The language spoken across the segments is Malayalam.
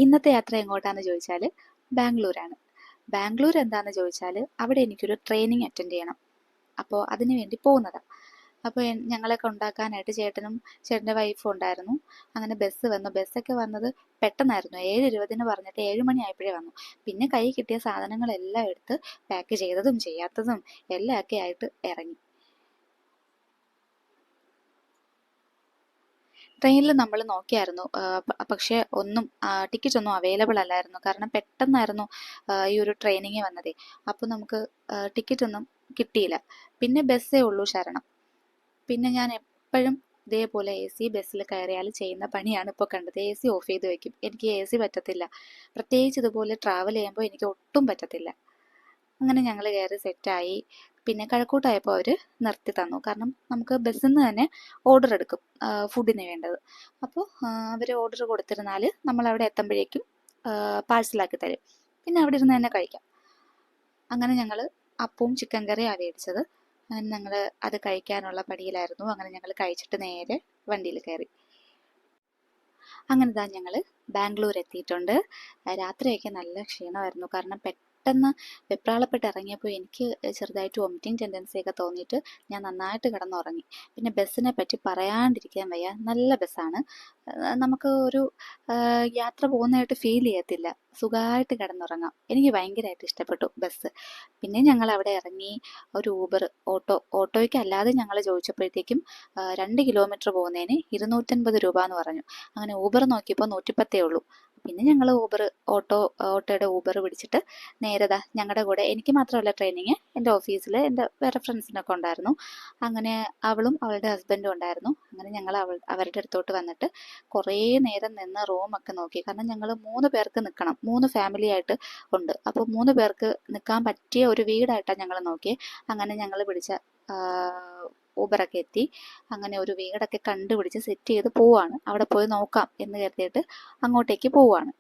ഇന്നത്തെ യാത്ര എങ്ങോട്ടാന്ന് ചോദിച്ചാൽ ബാംഗ്ലൂരാണ്. ബാംഗ്ലൂർ എന്താണെന്ന് ചോദിച്ചാൽ അവിടെ എനിക്കൊരു ട്രെയിനിങ് അറ്റൻഡ് ചെയ്യണം. അപ്പോൾ അതിന് വേണ്ടി പോകുന്നതാണ്. അപ്പോൾ ഞങ്ങളെ കൊണ്ടാക്കാനായിട്ട് ചേട്ടൻ്റെ വൈഫും ഉണ്ടായിരുന്നു. അങ്ങനെ ബസ് വന്നു. ബസ്സൊക്കെ വന്നത് പെട്ടെന്നായിരുന്നു. 7:20 പറഞ്ഞിട്ട് 7 മണി ആയപ്പോഴേ വന്നു. പിന്നെ കൈ കിട്ടിയ സാധനങ്ങളെല്ലാം എടുത്ത് പാക്ക് ചെയ്തതും ചെയ്യാത്തതും എല്ലാം ഒക്കെ ആയിട്ട് ഇറങ്ങി. ട്രെയിനിൽ നമ്മൾ നോക്കിയായിരുന്നു, പക്ഷേ ടിക്കറ്റ് ഒന്നും അവൈലബിൾ അല്ലായിരുന്നു. കാരണം പെട്ടെന്നായിരുന്നു ഈ ഒരു ട്രെയിനിങ് വന്നതേ. അപ്പോൾ നമുക്ക് ടിക്കറ്റ് ഒന്നും കിട്ടിയില്ല. പിന്നെ ബസ്സേ ഉള്ളൂ ശരണം. പിന്നെ ഞാൻ എപ്പോഴും ഇതേപോലെ AC ബസ്സിൽ കയറിയാൽ ചെയ്യുന്ന പണിയാണ് ഇപ്പോൾ കണ്ടത്. AC ഓഫ് ചെയ്ത് വെക്കും. എനിക്ക് AC പറ്റത്തില്ല. പ്രത്യേകിച്ച് ഇതുപോലെ ട്രാവൽ ചെയ്യുമ്പോൾ എനിക്ക് ഒട്ടും പറ്റത്തില്ല. അങ്ങനെ ഞങ്ങൾ കയറി സെറ്റായി. പിന്നെ കഴക്കൂട്ടായപ്പോൾ അവർ നിർത്തി തന്നു. കാരണം നമുക്ക് ബസ്സിൽ നിന്ന് തന്നെ ഓർഡർ എടുക്കും ഫുഡിന് വേണ്ടത്. അപ്പോൾ അവർ ഓർഡർ കൊടുത്തിരുന്നാൽ നമ്മൾ അവിടെ എത്തുമ്പോഴേക്കും പാഴ്സലാക്കി തരും. പിന്നെ അവിടെ ഇരുന്ന് തന്നെ കഴിക്കാം. അങ്ങനെ ഞങ്ങൾ അപ്പവും ചിക്കൻ കറിയാണ് മേടിച്ചത്. അങ്ങനെ ഞങ്ങൾ അത് കഴിക്കാനുള്ള പടിയിലായിരുന്നു. അങ്ങനെ ഞങ്ങൾ കഴിച്ചിട്ട് നേരെ വണ്ടിയിൽ കയറി. അങ്ങനെ ഞങ്ങൾ ബാംഗ്ലൂർ എത്തിയിട്ടുണ്ട്. രാത്രിയൊക്കെ നല്ല ക്ഷീണമായിരുന്നു. കാരണം പെട്ടെന്ന് വെപ്രാളപ്പെട്ട് ഇറങ്ങിയപ്പോൾ എനിക്ക് ചെറുതായിട്ട് വോമിറ്റിംഗ് ടെൻഡൻസിയൊക്കെ തോന്നിയിട്ട് ഞാൻ നന്നായിട്ട് കിടന്നുറങ്ങി. പിന്നെ ബസ്സിനെ പറ്റി പറയാണ്ടിരിക്കാൻ വയ്യ. നല്ല ബസ്സാണ്. നമുക്ക് ഒരു യാത്ര പോകുന്നതായിട്ട് ഫീൽ ചെയ്യത്തില്ല. സുഖമായിട്ട് കിടന്നുറങ്ങാം. എനിക്ക് ഭയങ്കരമായിട്ട് ഇഷ്ടപ്പെട്ടു ബസ്. പിന്നെ ഞങ്ങൾ അവിടെ ഇറങ്ങി ഒരു ഊബർ ഓട്ടോയ്ക്ക് അല്ലാതെ ഞങ്ങൾ ചോദിച്ചപ്പോഴത്തേക്കും 2 കിലോമീറ്റർ പോകുന്നതിന് 250 രൂപ എന്ന് പറഞ്ഞു. അങ്ങനെ ഊബർ നോക്കിയപ്പോൾ 110 ഉള്ളൂ. പിന്നെ ഞങ്ങൾ ഓട്ടോയുടെ ഊബർ പിടിച്ചിട്ട് നേരെ ഞങ്ങളുടെ കൂടെ, എനിക്ക് മാത്രമല്ല ട്രെയിനിങ്, എൻ്റെ ഓഫീസിൽ എൻ്റെ വേറെ ഫ്രണ്ട്സിനൊക്കെ ഉണ്ടായിരുന്നു. അങ്ങനെ അവളും അവളുടെ ഹസ്ബൻഡും ഉണ്ടായിരുന്നു. അങ്ങനെ ഞങ്ങൾ അവരുടെ അടുത്തോട്ട് വന്നിട്ട് കുറേ നേരം നിന്ന് റൂമൊക്കെ നോക്കി. കാരണം ഞങ്ങൾ 3 പേർക്ക് നിൽക്കണം. 3 ഫാമിലി ആയിട്ട് ഉണ്ട്. അപ്പോൾ 3 പേർക്ക് നിൽക്കാൻ പറ്റിയ ഒരു വീടായിട്ടാണ് ഞങ്ങൾ നോക്കിയത്. അങ്ങനെ ഞങ്ങൾ പിടിച്ച ഊബറൊക്കെ എത്തി. അങ്ങനെ ഒരു വീടൊക്കെ കണ്ടുപിടിച്ച് സെറ്റ് ചെയ്ത് പോവാണ്. അവിടെ പോയി നോക്കാം എന്ന് കരുതിയിട്ട് അങ്ങോട്ടേക്ക് പോവാണ്.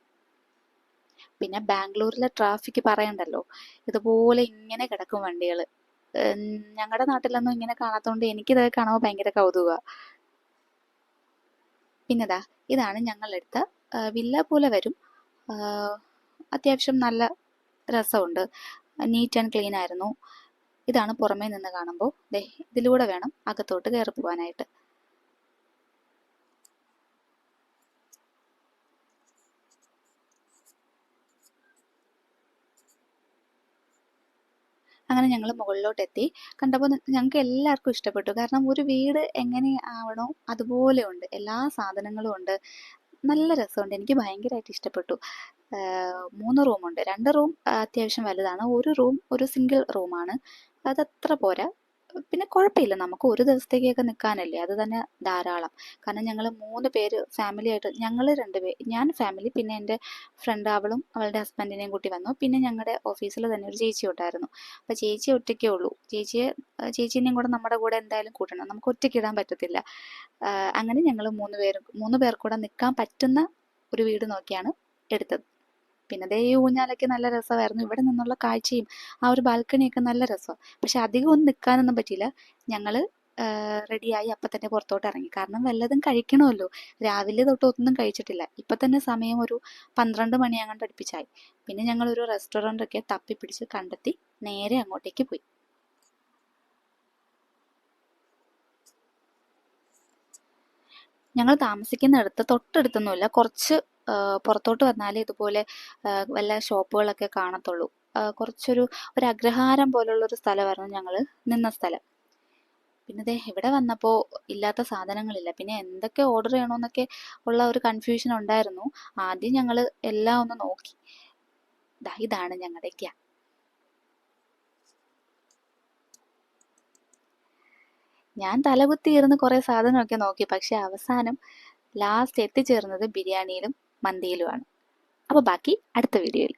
പിന്നെ ബാംഗ്ലൂരിലെ ട്രാഫിക് പറയണ്ടല്ലോ. ഇതുപോലെ ഇങ്ങനെ കിടക്കും വണ്ടികൾ. ഞങ്ങളുടെ നാട്ടിലൊന്നും ഇങ്ങനെ കാണാത്തതുകൊണ്ട് എനിക്കിതൊക്കെ കാണുമ്പോൾ ഭയങ്കര കൗതുകമാണ്. പിന്നെതാ ഇതാണ് ഞങ്ങളെടുത്ത വില്ല പോലെ വരും. അത്യാവശ്യം നല്ല രസമുണ്ട്. നീറ്റ് ആൻഡ് ക്ലീൻ ആയിരുന്നു. ഇതാണ് പുറമേ നിന്ന് കാണുമ്പോൾ. ഇതിലൂടെ വേണം അകത്തോട്ട് കയറി പോകാനായിട്ട്. അങ്ങനെ ഞങ്ങൾ മുകളിലോട്ട് എത്തി. കണ്ടപ്പോൾ ഞങ്ങൾക്ക് എല്ലാവർക്കും ഇഷ്ടപ്പെട്ടു. കാരണം ഒരു വീട് എങ്ങനെ ആവണോ അതുപോലെ ഉണ്ട്. എല്ലാ സാധനങ്ങളും ഉണ്ട്. നല്ല രസമുണ്ട്. എനിക്ക് ഭയങ്കരമായിട്ട് ഇഷ്ടപ്പെട്ടു. 3 റൂമുണ്ട്. 2 റൂം അത്യാവശ്യം വലുതാണ്. ഒരു റൂം ഒരു സിംഗിൾ റൂമാണ്. അതത്ര പോരാ. പിന്നെ കുഴപ്പമില്ല. നമുക്ക് ഒരു ദിവസത്തേക്കൊക്കെ നിൽക്കാനല്ലേ, അത് തന്നെ ധാരാളം. കാരണം ഞങ്ങൾ 3 പേര് ഫാമിലി ആയിട്ട്, ഞങ്ങൾ 2 പേര്, ഞാൻ ഫാമിലി, പിന്നെ എൻ്റെ ഫ്രണ്ട് അവളും അവളുടെ ഹസ്ബൻഡിനെയും കൂട്ടി വന്നു. പിന്നെ ഞങ്ങളുടെ ഓഫീസിൽ തന്നെ ഒരു ചേച്ചി ഉണ്ടായിരുന്നു. അപ്പോൾ ചേച്ചി ഒറ്റയ്ക്കേ ഉള്ളൂ. ചേച്ചീനെയും കൂടെ നമ്മുടെ കൂടെ എന്തായാലും കൂട്ടണം. നമുക്ക് ഒറ്റയ്ക്ക് ഇടാൻ പറ്റത്തില്ല. അങ്ങനെ ഞങ്ങൾ 3 പേർ കൂടെ നിൽക്കാൻ പറ്റുന്ന ഒരു വീട് നോക്കിയാണ് എടുത്തത്. പിന്നെ ഈ ഊഞ്ഞാലൊക്കെ നല്ല രസമായിരുന്നു. ഇവിടെ നിന്നുള്ള കാഴ്ചയും ആ ഒരു ബാൽക്കണിയൊക്കെ നല്ല രസമാണ്. പക്ഷെ അധികം ഒന്നും നിൽക്കാനൊന്നും പറ്റിയില്ല. ഞങ്ങൾ റെഡിയായി അപ്പം തന്നെ പുറത്തോട്ട് ഇറങ്ങി. കാരണം വല്ലതും കഴിക്കണമല്ലോ. രാവിലെ തൊട്ട് ഒന്നും കഴിച്ചിട്ടില്ല. ഇപ്പം തന്നെ സമയം ഒരു 12 മണി അങ്ങോട്ട് അടുപ്പിച്ചായി. പിന്നെ ഞങ്ങളൊരു റെസ്റ്റോറൻ്റൊക്കെ തപ്പിപ്പിടിച്ച് കണ്ടെത്തി നേരെ അങ്ങോട്ടേക്ക് പോയി. ഞങ്ങൾ താമസിക്കുന്നിടത്ത് തൊട്ടടുത്തൊന്നുമില്ല. കുറച്ച് പുറത്തോട്ട് വന്നാലേ ഇതുപോലെ വല്ല ഷോപ്പുകളൊക്കെ കാണത്തുള്ളൂ. കുറച്ചൊരു അഗ്രഹാരം പോലുള്ളൊരു സ്ഥലമായിരുന്നു ഞങ്ങൾ നിന്ന സ്ഥലം. പിന്നെ ഇവിടെ വന്നപ്പോൾ ഇല്ലാത്ത സാധനങ്ങളില്ല. പിന്നെ എന്തൊക്കെ ഓർഡർ ചെയ്യണമെന്നൊക്കെ ഉള്ള ഒരു കൺഫ്യൂഷൻ ഉണ്ടായിരുന്നു. ആദ്യം ഞങ്ങൾ എല്ലാം ഒന്ന് നോക്കി. ഇതാണ് ഞങ്ങളുടെ ക്യാ. ഞാൻ തലകുത്തി ഇരുന്ന് കുറേ സാധനമൊക്കെ നോക്കി. പക്ഷെ അവസാനം ലാസ്റ്റ് എത്തിച്ചേർന്നത് ബിരിയാണിയിലും മന്തിയിലുമാണ്. അപ്പോൾ ബാക്കി അടുത്ത വീഡിയോയിൽ.